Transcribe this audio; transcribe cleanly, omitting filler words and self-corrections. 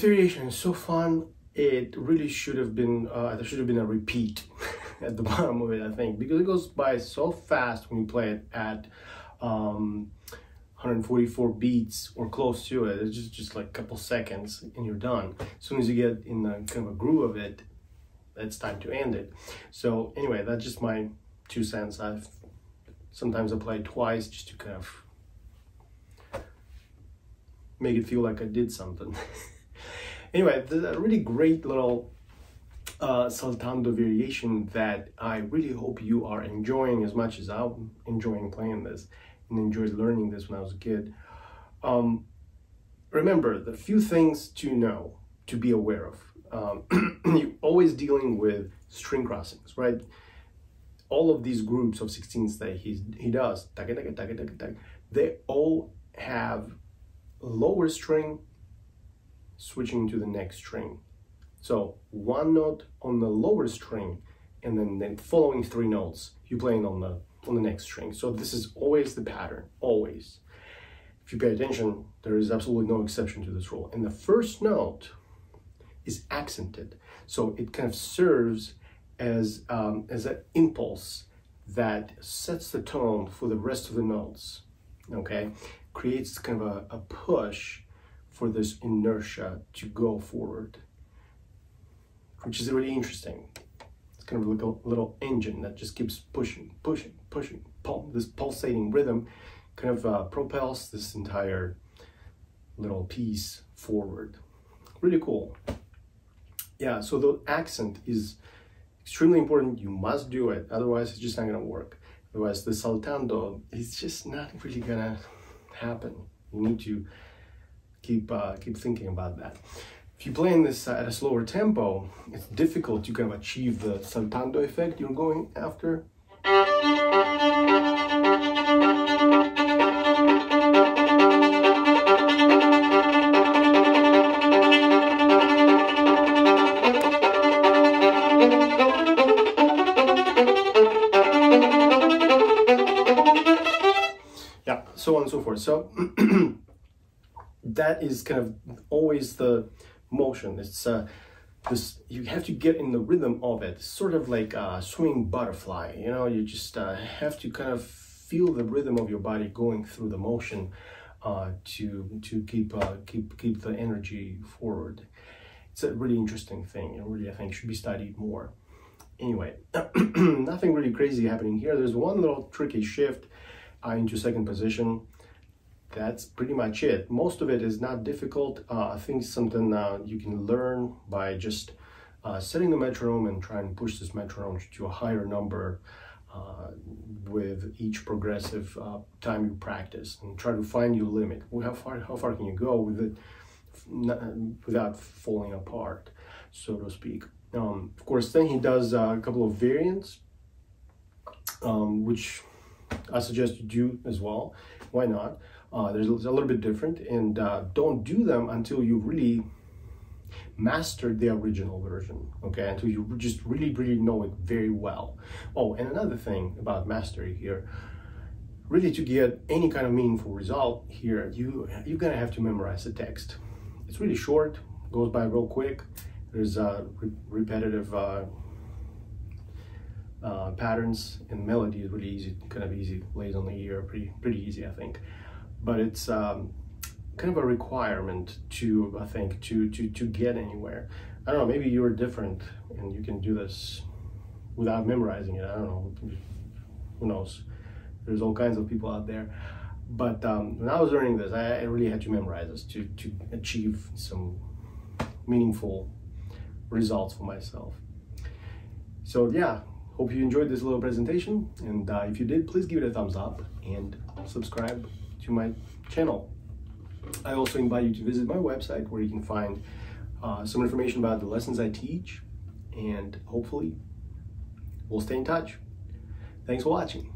variation is so fun. It really should have been, there should have been a repeat at the bottom of it, I think, because it goes by so fast when you play it at 144 beats or close to it. It's just like a couple seconds and you're done. As soon as you get in the kind of a groove of it, it's time to end it. So anyway, that's just my 2 cents. Sometimes I play twice just to kind of make it feel like I did something. Anyway, there's a really great little saltando variation that I really hope you are enjoying as much as I'm enjoying playing this and enjoyed learning this when I was a kid. Remember, the few things to know, to be aware of. You're always dealing with string crossings, right? All of these groups of 16ths that he does, they all have lower string switching to the next string. So one note on the lower string, and then the following 3 notes you playing on the next string. So this is always the pattern, always. If you pay attention, there is absolutely no exception to this rule. And the first note is accented, so it kind of serves as an impulse that sets the tone for the rest of the notes. Okay, creates kind of a push for this inertia to go forward, which is really interesting. It's kind of like a little engine that just keeps pushing. This pulsating rhythm kind of propels this entire little piece forward. Really cool. Yeah, so the accent is extremely important. You must do it, otherwise it's just not gonna work. Otherwise the saltando is just not really gonna happen. You need to keep thinking about that. If you're playing this at a slower tempo, it's difficult to kind of achieve the saltando effect you're going after. Yeah, so on and so forth. So that is kind of always the motion. It's this, you have to get in the rhythm of it, sort of like a swinging butterfly, you know. You just have to kind of feel the rhythm of your body going through the motion to keep the energy forward. It's a really interesting thing, and really I think should be studied more. Anyway, nothing really crazy happening here. There's one little tricky shift into second position. That's pretty much it. Most of it is not difficult. I think something you can learn by just setting the metronome and trying to push this metronome to a higher number with each progressive time you practice, and try to find your limit. How far can you go with it without falling apart, so to speak. Of course, then he does a couple of variants, which I suggest you do as well. Why not? There's a little bit different, and don't do them until you really mastered the original version, okay? Until you just really know it very well. Oh, and another thing about mastery here, really to get any kind of meaningful result here, you're gonna have to memorize the text. It's really short, goes by real quick. There's repetitive patterns, and melody is really easy, kind of easy, lays on the ear, pretty easy, I think. But it's kind of a requirement to, I think, to get anywhere. I don't know, maybe you're different and you can do this without memorizing it. I don't know, who knows? There's all kinds of people out there. But when I was learning this, I really had to memorize this to achieve some meaningful results for myself. So yeah, hope you enjoyed this little presentation, and if you did, please give it a thumbs up and subscribe to my channel. I also invite you to visit my website, where you can find some information about the lessons I teach, and hopefully we'll stay in touch. Thanks for watching.